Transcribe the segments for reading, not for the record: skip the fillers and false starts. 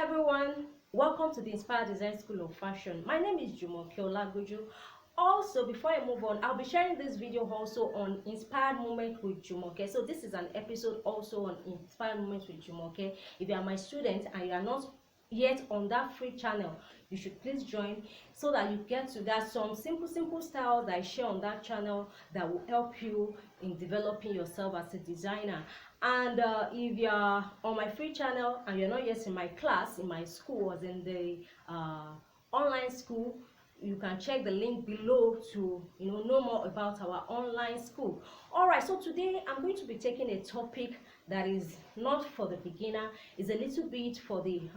everyone, welcome to the Inspired Design School of Fashion. My name is Jumoke. Also, before I move on, I'll be sharing this video also on Inspired Moment with Jumoke. So this is an episode also on Inspired Moments with Jumoke. If you are my student and you are not yet on that free channel, you should please join so that you get to that some simple styles that I share on that channel that will help you in developing yourself as a designer. And if you are on my free channel and you're not yet in my class, in my school, or in the online school, you can check the link below to know more about our online school. All right, so today I'm going to be taking a topic that is not for the beginner, is a little bit for the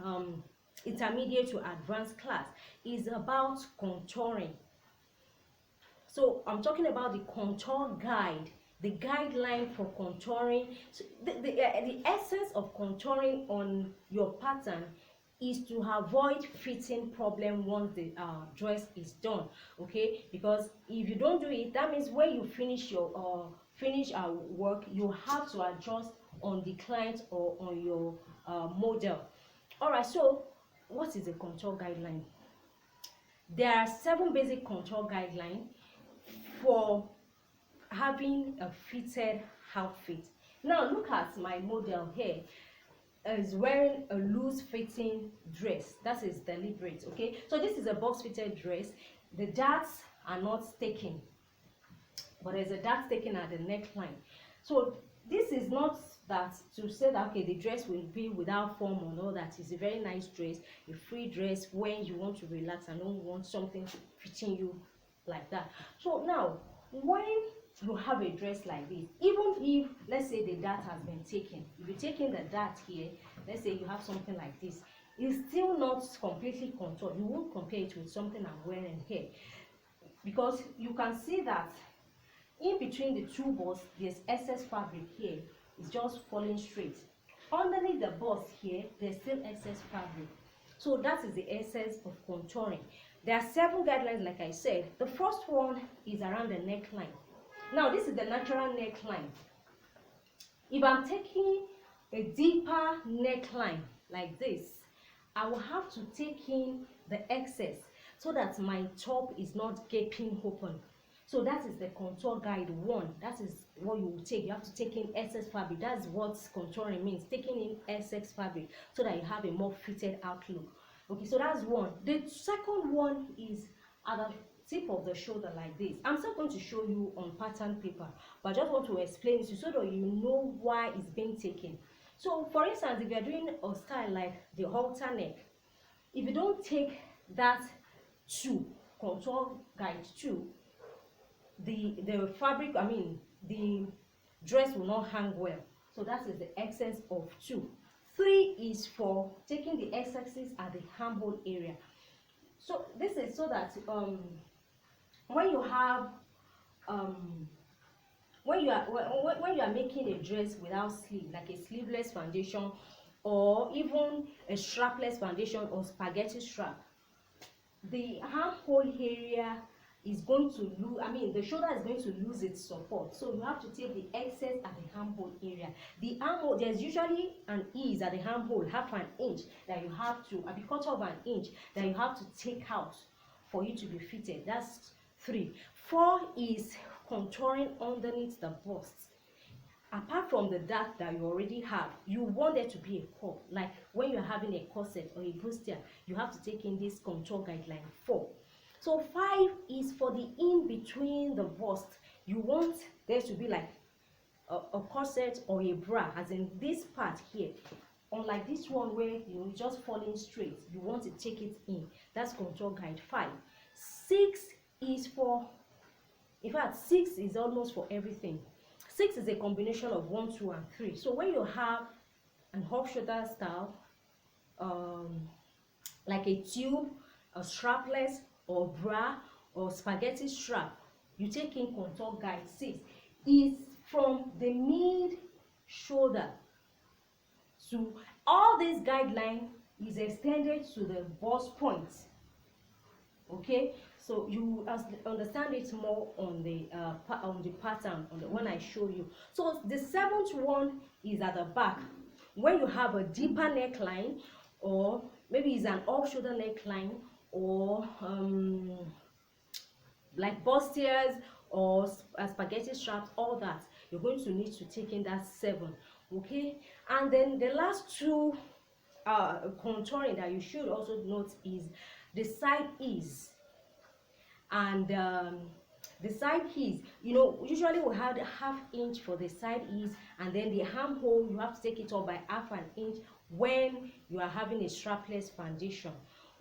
intermediate to advanced class. Is about contouring. So I'm talking about the contour guide, the guideline for contouring. So the essence of contouring on your pattern is to avoid fitting problem once the dress is done. Okay, because if you don't do it, that means when you finish your work, you have to adjust on the client or on your model. All right, so what is a contour guideline? There are 7 basic contour guidelines for having a fitted outfit. Now look at my model here. Is wearing a loose fitting dress. That is deliberate. Okay, so this is a box fitted dress. The darts are not taken, but there's a dart taken at the neckline. So this is not that to say that okay, the dress will be without form or all that. It's a very nice dress, a free dress when you want to relax and don't want something fitting you like that. So now when you have a dress like this, even if let's say the dart has been taken, if you're taking the dart here, let's say you have something like this, it's still not completely contoured. You won't compare it with something I'm wearing here, because you can see that in between the two busts there's excess fabric here. It's just falling straight. Underneath the bust here there's still excess fabric. So that is the essence of contouring. There are 7 guidelines, like I said. The first one is around the neckline. Now this is the natural neckline. If I'm taking a deeper neckline like this, I will have to take in the excess so that my top is not gaping open. So that is the contour guide 1. That is what you will take. You have to take in excess fabric. That's what contouring means, taking in excess fabric so that you have a more fitted outlook. Okay, so that's one. The second one is at the tip of the shoulder like this. I'm still going to show you on pattern paper, but I just want to explain it so that you know why it's being taken. So for instance, if you're doing a style like the halter neck, if you don't take that 2, contour guide 2, the fabric, the dress will not hang well. So that is the excess of 2. 3 is for taking the excesses at the armhole area. So this is so that when you have when you are making a dress without sleeve, like a sleeveless foundation or even a strapless foundation or spaghetti strap, the armhole area is going to lose, the shoulder is going to lose its support. So you have to take the excess at the armhole area. The armhole, there's usually an ease at the armhole, half an inch that you have to, a quarter of an inch that you have to take out for you to be fitted. That's 3. 4 is contouring underneath the bust. Apart from the dart that you already have, you want there to be a curve. Like when you're having a corset or a bustier, you have to take in this contour guideline 4. So 5 is for the in between the bust. You want there to be like a corset or a bra, as in this part here. Unlike this one where just falling straight, you want to take it in. That's contour guide 5. 6 is for, in fact 6 is almost for everything. 6 is a combination of 1, 2, and 3. So when you have an off-shoulder style, like a tube, a strapless, or bra, or spaghetti strap, you take in contour guide 6. Is from the mid shoulder. So all this guideline is extended to the bust point. Okay, so you understand it more on the pattern when I show you. So the 7th one is at the back. When you have a deeper neckline or maybe it's an off shoulder neckline, or like bustiers or spaghetti straps, all that, you're going to need to take in that 7. Okay, and then the last two contouring that you should also note is the side ease and the side ease. You know, usually we have the ½ inch for the side ease, and then the armhole you have to take it up by ½ inch when you are having a strapless foundation.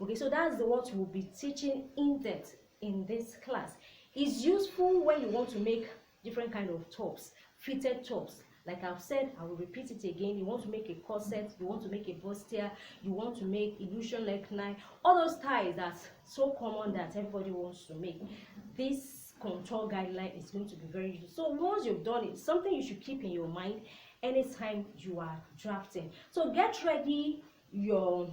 Okay, so that's what we'll be teaching in depth in this class. It's useful when you want to make different kind of tops, fitted tops. Like I've said, I will repeat it again. You want to make a corset, you want to make a bustier, you want to make illusion neckline, all those styles that's so common that everybody wants to make. This contour guideline is going to be very useful. So once you've done it, something you should keep in your mind anytime you are drafting. So get ready your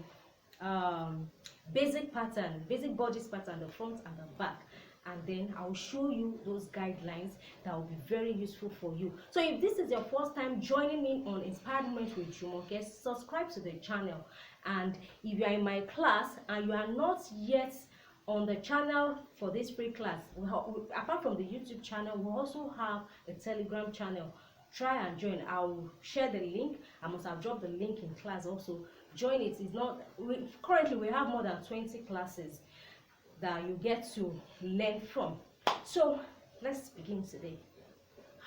basic pattern, basic bodice pattern, the front and the back, and then I'll show you those guidelines that will be very useful for you. So if this is your first time joining me on Inspired Moment with Jumoke, subscribe to the channel. And if you are in my class and you are not yet on the channel for this free class, apart from the YouTube channel, we also have a Telegram channel. Try and join. I'll share the link. I must have dropped the link in class also. Join it. It's not currently we have more than 20 classes that you get to learn from. So let's begin today.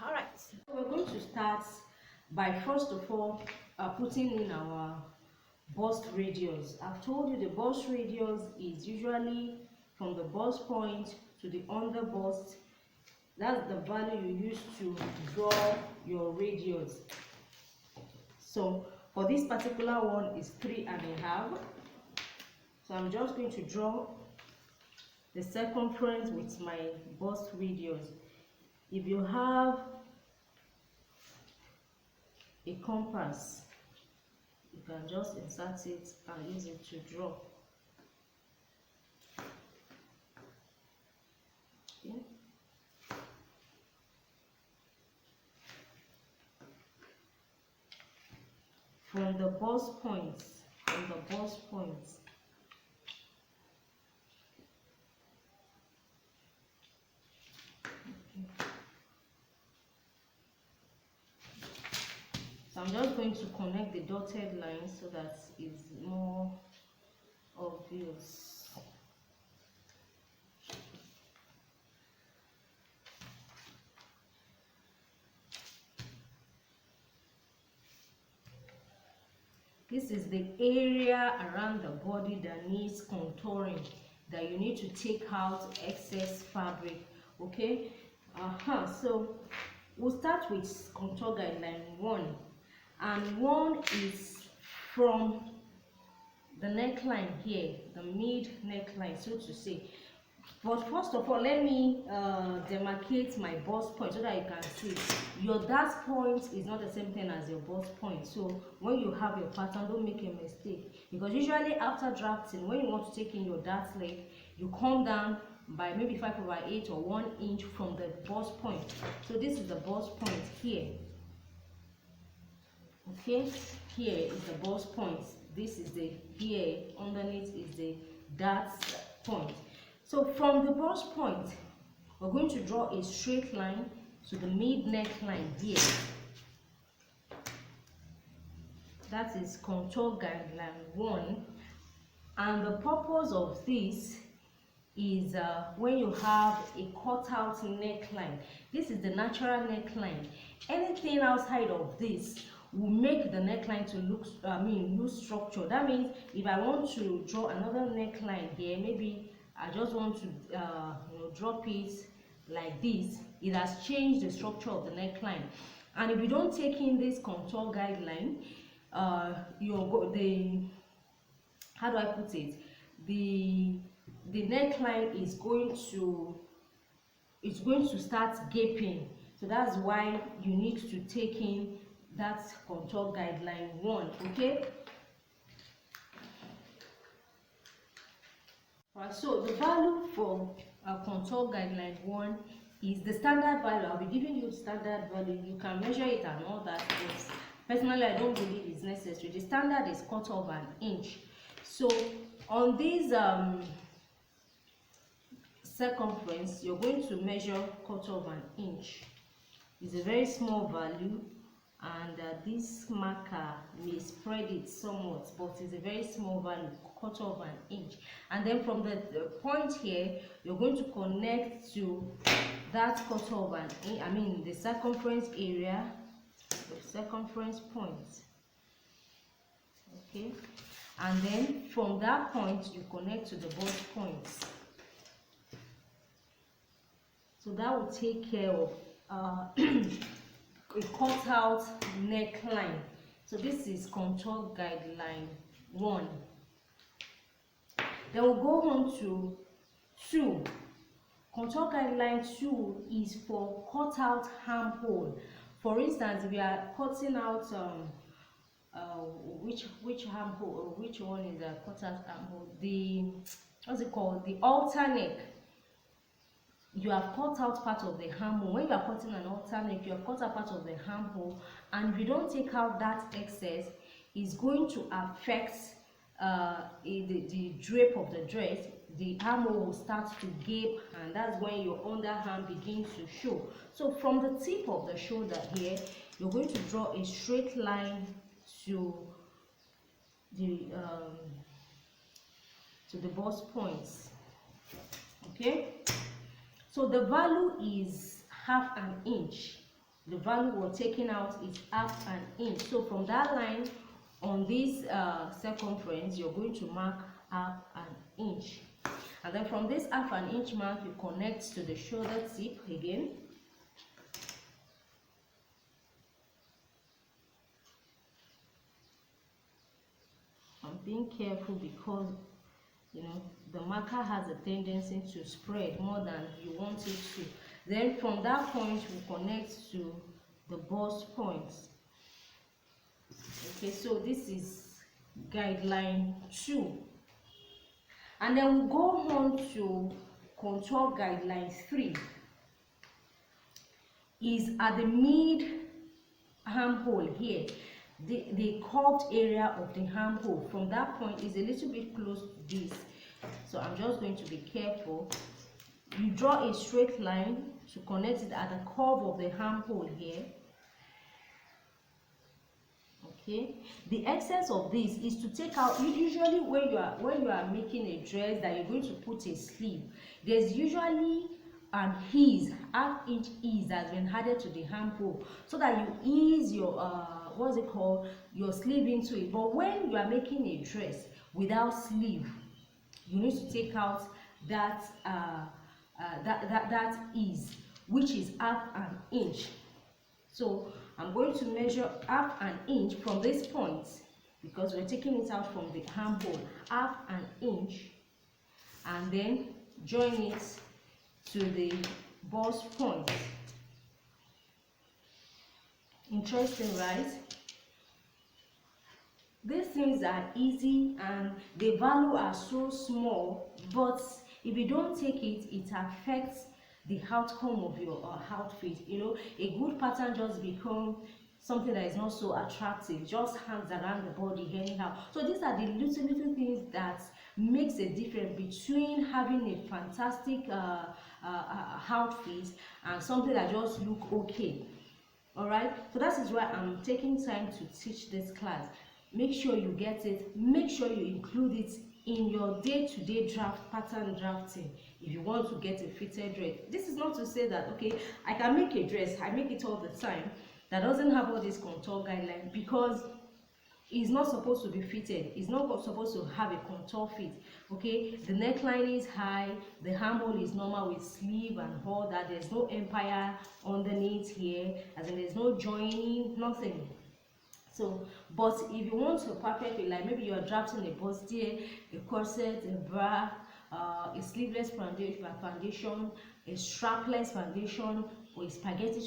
All right, so we're going to start by first of all putting in our bust radius. I've told you the bust radius is usually from the bust point to the under bust. That's the value you use to draw your radius. So for this particular one is 3.5. So I'm just going to draw the circumference with my bust radius. If you have a compass, you can just insert it and use it to draw. Okay. From the bust points, so I'm just going to connect the dotted line so that it's more obvious. This is the area around the body that needs contouring, that you need to take out excess fabric. Okay, so we'll start with contour guideline 1, and 1 is from the neckline here, the mid neckline, so to say. But first of all, let me demarcate my bust point so that you can see your dart point is not the same thing as your bust point. So when you have your pattern, don't make a mistake, because usually after drafting, when you want to take in your dart leg, you come down by maybe 5/8 or 1 inch from the bust point. So this is the bust point here. Okay, here is the bust point. This is the here underneath is the dart point. So from the bust point, we're going to draw a straight line to the mid neckline here. That is contour guideline 1. And the purpose of this is when you have a cutout neckline. This is the natural neckline. Anything outside of this will make the neckline to look, lose structure. That means if I want to draw another neckline here, maybe I just want to drop it like this, it has changed the structure of the neckline. And if you don't take in this contour guideline, how do I put it, the neckline is going to start gaping. So that's why you need to take in that contour guideline 1. Okay, so the value for contour guideline 1 is the standard value. I'll be giving you standard value. You can measure it and all that, but personally I don't believe it's necessary. The standard is 1/4 inch. So on this circumference, you're going to measure 1/4 inch. It's a very small value, and this marker may spread it somewhat, but it's a very small value, 1/4 inch. And then from the point here, you're going to connect to that 1/4 inch, I mean the circumference area, the circumference point. Okay, and then from that point you connect to the bust points. So that will take care of a cut out neckline. So this is contour guideline 1. Then we'll go on to 2. Contour guideline 2 is for cut out armhole. For instance, if you are cutting out which armhole, or which one is a cut out armhole, the what's it called, the alter neck. You have cut out part of the armhole. When you are cutting an alter neck, you have cut out part of the armhole, and if you don't take out that excess, it's going to affect the drape of the dress. The armhole will start to gape, and that's when your underarm begins to show. So from the tip of the shoulder here, you're going to draw a straight line to the bust points. Okay, so the value is 1/2 inch. The value we're taking out is 1/2 inch. So from that line on this circumference, you're going to mark 1/2 inch. And then from this 1/2 inch mark, you connect to the shoulder tip again. I'm being careful because, you know, the marker has a tendency to spread more than you want it to. Then from that point, we connect to the bust points. Okay, so this is guideline 2. And then we'll go on to contour guideline 3. Is at the mid armhole here, the curved area of the armhole. From that point is a little bit close to this, so I'm just going to be careful. You draw a straight line to connect it at the curve of the armhole here. Okay, the excess of this is to take out. Usually when you are making a dress that you're going to put a sleeve, there's usually an ease, 1/2 inch ease has been added to the armhole, so that you ease your what's it called, your sleeve into it. But when you are making a dress without sleeve, you need to take out that that ease, which is 1/2 inch. So I'm going to measure 1/2 inch from this point, because we're taking it out from the armhole, 1/2 inch, and then join it to the bust point. Interesting, right? These things are easy and the value are so small, but if you don't take it, it affects the outcome of your outfit. You know, a good pattern just becomes something that is not so attractive, just hangs around the body anyhow. So these are the little things that makes a difference between having a fantastic outfit and something that just look okay. All right, so that is why I'm taking time to teach this class. Make sure you get it, make sure you include it in your day-to-day pattern drafting if you want to get a fitted dress. This is not to say that, okay, I can make a dress, I make it all the time, that doesn't have all this contour guideline, because it's not supposed to be fitted, it's not supposed to have a contour fit. Okay, the neckline is high, the armhole is normal with sleeve and all that. There's no empire underneath here, as in there's no joining, nothing. So, but if you want to perfect, like maybe you're drafting a bustier, a corset, a bra, a sleeveless foundation, a strapless foundation, or a spaghetti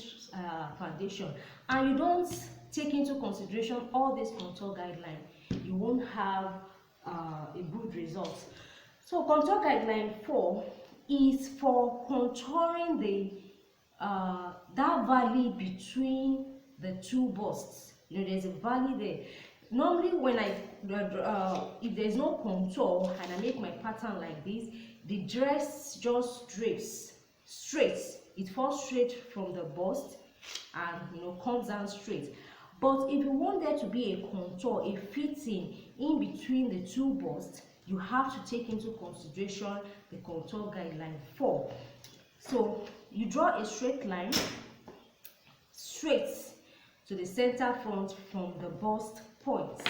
foundation, and you don't take into consideration all these contour guidelines, you won't have a good result. So contour guideline 4 is for contouring the that valley between the two busts. You know, there's a valley there. Normally when I if there's no contour and I make my pattern like this, the dress just drapes straight. It falls straight from the bust and, you know, comes down straight. But if you want there to be a contour, a fitting in between the two busts, you have to take into consideration the contour guideline 4. So you draw a straight line straight to the center front from the bust point.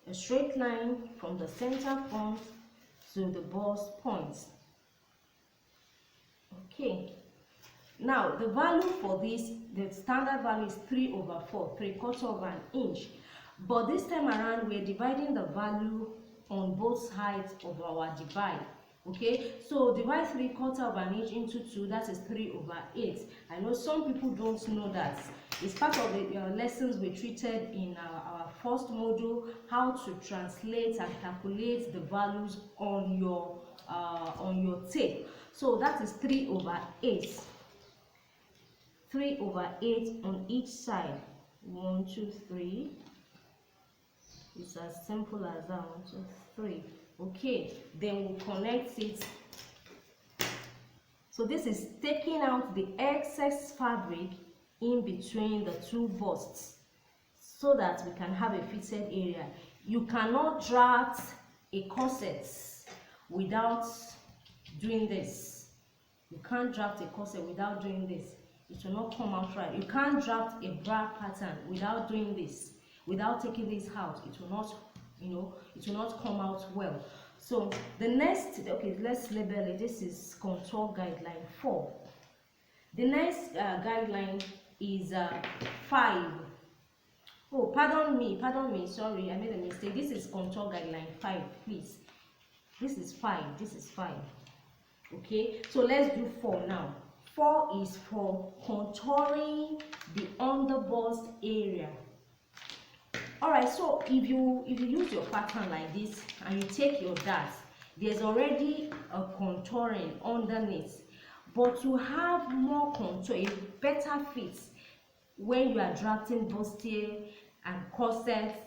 A straight line from the center front to the bust point. Okay. Now the value for this, the standard value is 3/4, 3/4 of an inch. But this time around, we're dividing the value on both sides of our divide. Okay, so divide 3/4 of an inch into 2, that is 3/8. I know some people don't know that. It's part of the lessons we treated in our first module, how to translate and calculate the values on your tape. So that is 3/8. 3/8 on each side. 1, 2, 3. It's as simple as that. 1, 2, 3. Okay, then we'll connect it. So this is taking out the excess fabric in between the two busts so that we can have a fitted area. You cannot draft a corset without doing this. You can't draft a corset without doing this. It will not come out right. You can't draft a bra pattern without doing this, without taking this out. It will not, you know, it will not come out well. So the next, okay, let's label it. This is contour guideline 4. The next guideline is 5. Oh, pardon me, sorry, I made a mistake. This is contour guideline 5, please. This is 5, this is 5. Okay, so let's do 4 now. 4 is for contouring the underbust area. Alright, so if you use your pattern like this and you take your darts, there's already a contouring underneath. But to have more contour, a better fit when you are drafting bustier and corsets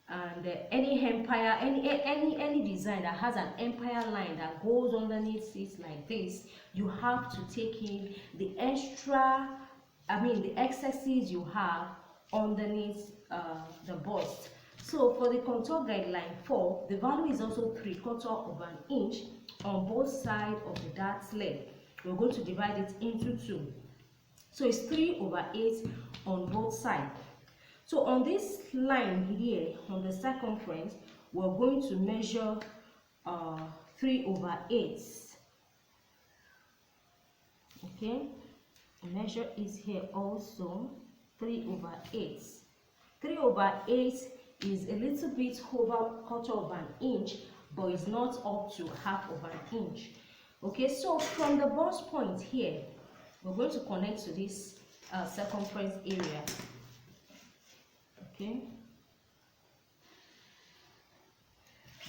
and any empire, any design that has an empire line that goes underneath it like this, you have to take in the the excesses you have underneath the bust. So for the contour guideline 4, the value is also 3/4 of an inch on both sides of the dart leg. We're going to divide it into 2. So it's 3/8 on both sides. So on this line here, on the circumference, we're going to measure 3/8. Okay, measure is here also 3/8. 3/8 is a little bit over 1/4 of an inch, but it's not up to 1/2 of an inch. Okay, so from the bust point here, we're going to connect to this circumference area. Okay,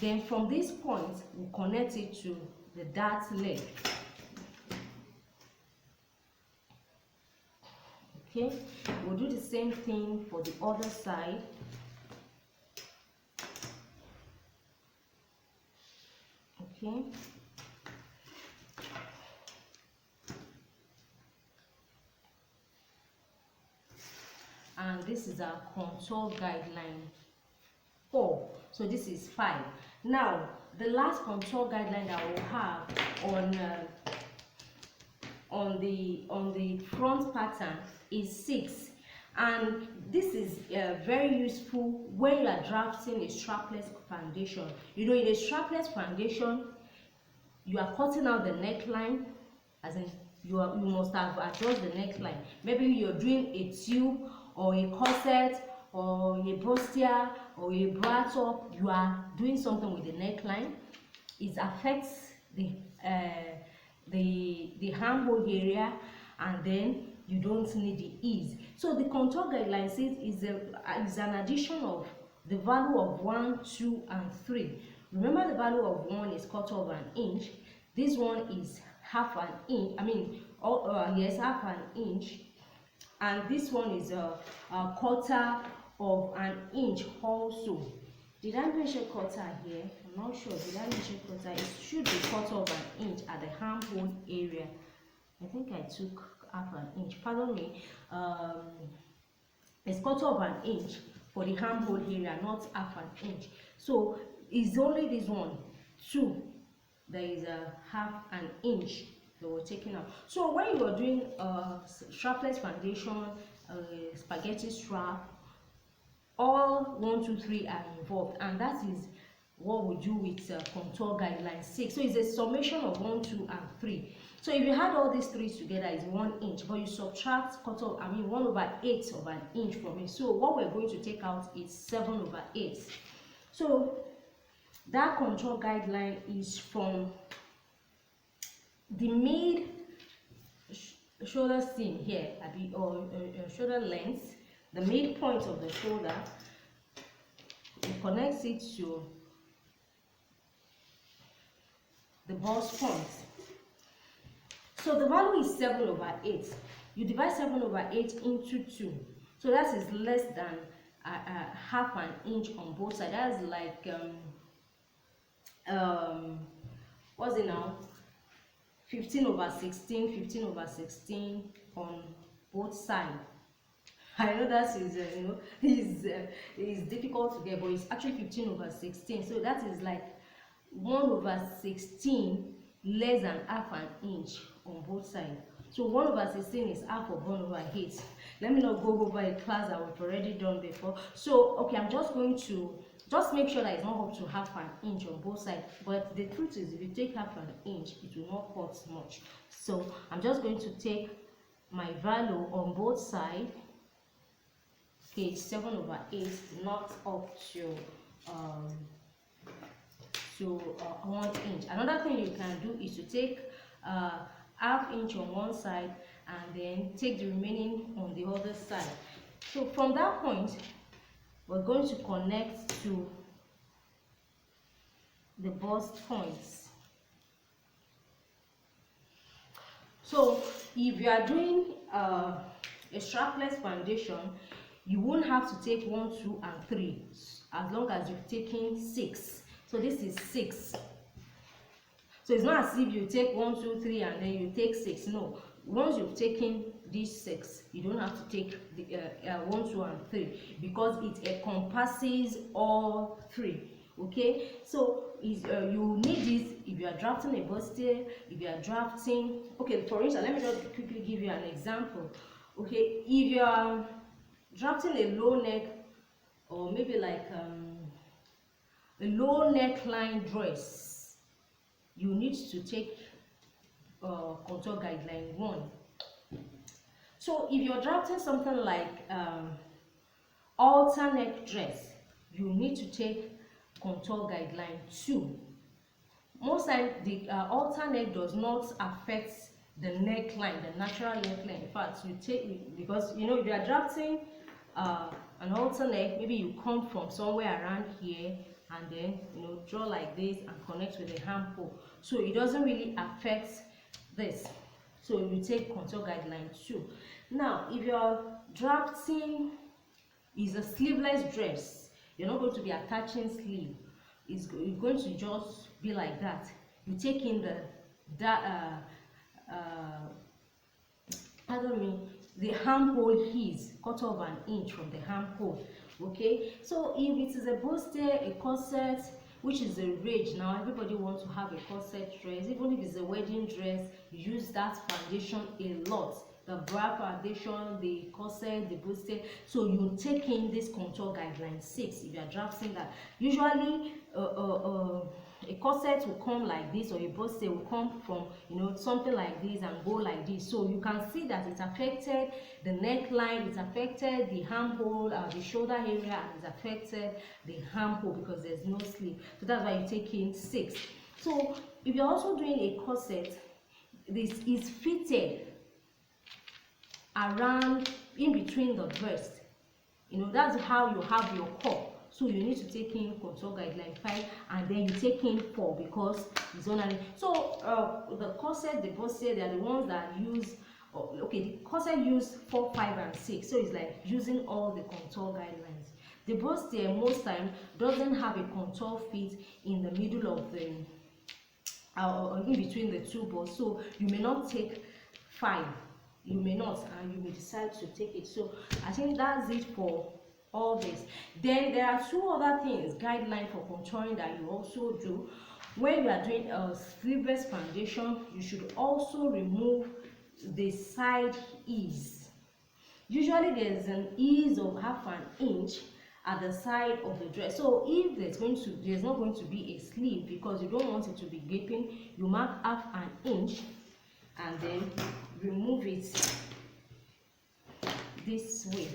then from this point we'll connect it to the dart leg. Okay, we'll do the same thing for the other side. Okay, and this is our contour guideline 4. So this is 5. Now the last contour guideline that we'll have on the front pattern is 6, and this is very useful when you are drafting a strapless foundation. You know, in a strapless foundation, you are cutting out the neckline, as in you must have adjusted the neckline. Maybe you're doing a tube or a corset or a bustier or a bra top. You are doing something with the neckline. It affects the armhole area, and then you don't need the ease. So the contour guideline says is an addition of the value of 1, 2, and 3. Remember, the value of 1 is 1/4 of an inch. This one is 1/2 an inch. Yes, 1/2 an inch, and this one is a 1/4 of an inch also. Did I mention quarter here? I'm not sure. Did I mention quarter? It should be quarter of an inch at the armhole area. I think I took half an inch. Pardon me. It's quarter of an inch for the armhole area, not half an inch. So it's only this one, 2. There is a half an inch that we're taking out. So when you're doing strapless foundation, spaghetti strap, all 1, 2, 3 are involved, and that is what we do with contour guideline 6. So it's a summation of 1, 2, and 3. So if you add all these 3 together, is 1 inch, but you subtract 1/8 of an inch from it. So what we're going to take out is 7/8. So that contour guideline is from the mid shoulder seam here, or shoulder length, the midpoint of the shoulder. It connects it to the bust point. So the value is 7/8. You divide 7/8 into 2. So that is less than half an inch on both sides. That's like what's it now? 15/16, 15/16 on both sides. I know that is is difficult to get, but it's actually 15/16. So that is like 1/16 less than half an inch on both sides. So 1/16 is half of 1/8. Let me not go over a class that we've already done before. So okay, I'm just going to make sure that it's not up to half an inch on both sides. But the truth is, if you take half an inch, it will not cut much. So I'm just going to take my value on both sides. Okay, 7/8, not up to 1 inch. Another thing you can do is to take half inch on one side and then take the remaining on the other side. So from that point, we're going to connect to the bust points. So if you are doing a strapless foundation, you won't have to take 1, 2, and 3 as long as you've taken 6. So this is 6. So it's not as if you take 1, 2, 3 and then you take 6. No, once you've taken these 6, you don't have to take the 1, 2, and 3, because it encompasses all 3. Okay, so you need this if you are drafting a bustier, if you are drafting. Okay, for instance, let me just quickly give you an example. Okay, if you are drafting a low neck, or maybe like a low neckline dress, you need to take contour guideline 1. So if you're drafting something like alter neck dress, you need to take contour guideline 2. Most times the alter neck does not affect the neckline, the natural neckline. In fact, you take, because if you are drafting an alter neck, maybe you come from somewhere around here and then draw like this and connect with the armhole, so it doesn't really affect this. So you take contour guideline 2. Now if you're drafting is a sleeveless dress, you're not going to be attaching sleeve, it's going to just be like that. You take in the armhole is quarter of an inch from the armhole. Okay, so if it is a bustier, a corset, which is a rage now, everybody wants to have a corset dress. Even if it's a wedding dress, you use that foundation a lot, the bra foundation, the corset, the bustier. So you take in this contour guideline 6 if you are drafting that. Usually a corset will come like this, or a bustier will come from something like this and go like this. So you can see that it affected the neckline, it affected the armhole, the shoulder area, and it affected the armhole because there's no sleeve. So that's why you take in 6. So if you're also doing a corset, this is fitted around in between the breast. That's how you have your cup. So you need to take in contour guideline 5, and then you take in 4 because it's on. So the corset, the bustier, they are the ones that use. Okay, the corset use 4, 5, and 6. So it's like using all the contour guidelines. The bustier most time doesn't have a contour fit in the middle of the in between the two balls, so you may not take 5, you may not, and you may decide to take it. So I think that's it for all this. Then there are 2 other things, guideline for contouring, that you also do. When you are doing a sleeveless foundation, you should also remove the side ease. Usually there's an ease of half an inch at the side of the dress. So if there's not going to be a sleeve, because you don't want it to be gaping, you mark half an inch and then remove it this way.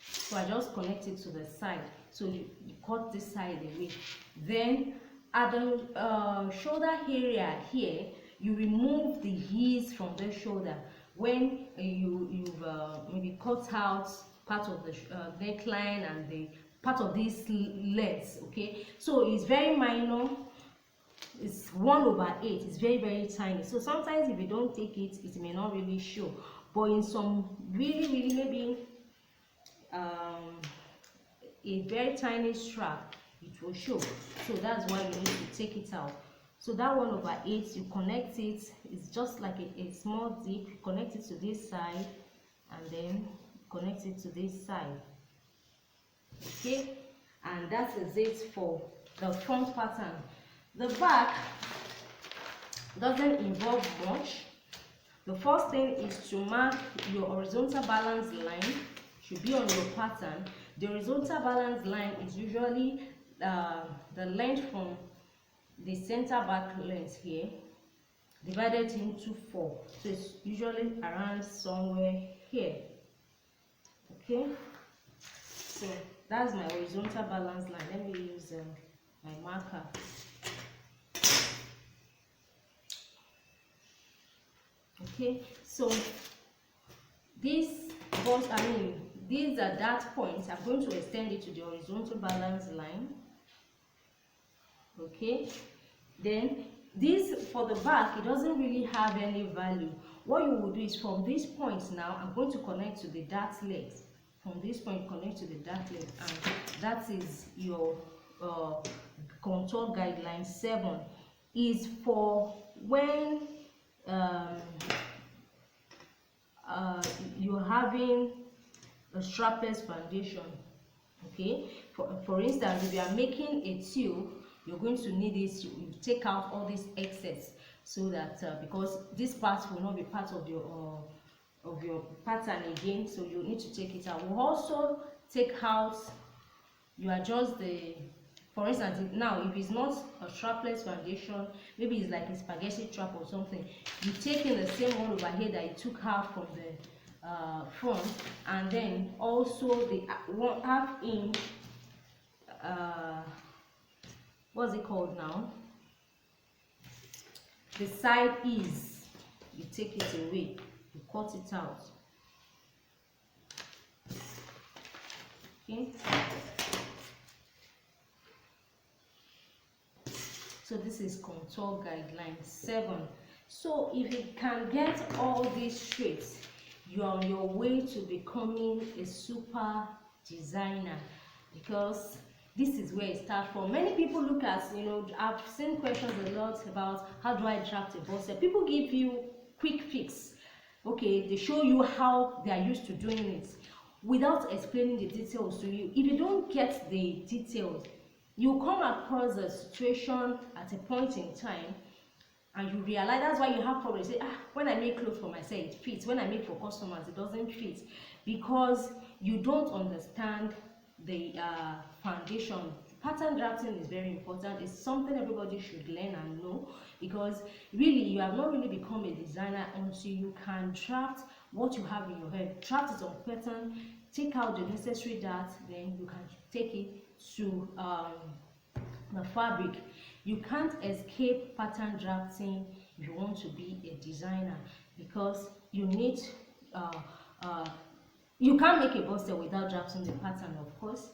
So I just connect it to the side, so you cut this side away. Then at the shoulder area here, you remove the ease from the shoulder when you've maybe cut out part of the neckline and the part of these legs. Okay, so it's very minor, it's 1/8, it's very tiny. So sometimes if you don't take it, it may not really show, but in some really maybe a very tiny strap, it will show. So that's why you need to take it out. So that 1/8, you connect it, it's just like a small dip. You connect it to this side and then connect it to this side. Okay, and that is it for the front pattern. The back doesn't involve much. The first thing is to mark your horizontal balance line, should be on your pattern. The horizontal balance line is usually the length from the center back length here divided into 4, so it's usually around somewhere here. Okay, so that's my horizontal balance line. Let me use my marker. Okay, so this was, these are dart points. I'm going to extend it to the horizontal balance line. Okay, then this for the back, it doesn't really have any value. What you will do is from this point now, I'm going to connect to the dart legs. From this point, connect to the dart legs, and that is your contour guideline 7. Is for when you're having a strapless foundation. Okay, for instance, if you are making a tube, you're going to need this. You take out all this excess, so that because this part will not be part of your pattern again, so you need to take it out. We'll also take out, you adjust the, for instance, now if it's not a strapless foundation, maybe it's like a spaghetti strap or something, you take in the same one over here that you took out from the front, and then also the 1/2 inch what's it called now, the side ease, you take it away, you cut it out. Okay, so this is contour guideline 7. So if you can get all these straight, you're on your way to becoming a super designer, because this is where it starts from. Many people look at, I've seen questions a lot about how do I draft a bustier. People give you quick fix. Okay, they show you how they are used to doing it without explaining the details to you. If you don't get the details, you come across a situation at a point in time and you realize that's why you have problems. You say, when I make clothes for myself, it fits. When I make for customers, it doesn't fit, because you don't understand the foundation. Pattern drafting is very important. It's something everybody should learn and know, because really you have not really become a designer until you can draft what you have in your head. Draft it on pattern, take out the necessary dart, then you can take it to the fabric. You can't escape pattern drafting if you want to be a designer, because you need you can't make a bustier without drafting the pattern. Of course,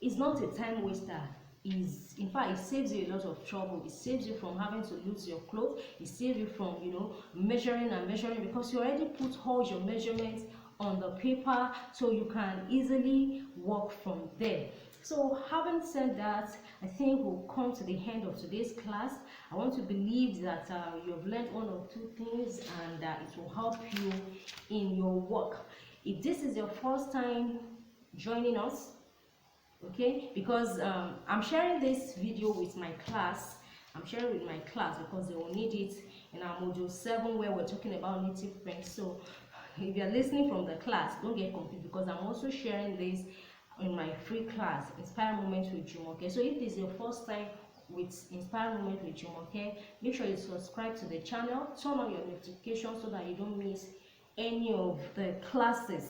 it's not a time waster. In fact, it saves you a lot of trouble. It saves you from having to lose your clothes. It saves you from measuring and measuring, because you already put all your measurements on the paper so you can easily work from there. So having said that, I think we'll come to the end of today's class. I want to believe that you have learned one or two things, and it will help you in your work. If this is your first time joining us, okay, because I'm sharing this video with my class. I'm sharing with my class because they will need it in our module 7 where we're talking about native print. So if you're listening from the class, don't get confused, because I'm also sharing this in my free class, Inspire Moment with Jumoke. So if this is your first time with Inspire Moment with Jumoke, make sure you subscribe to the channel, turn on your notifications so that you don't miss any of the classes.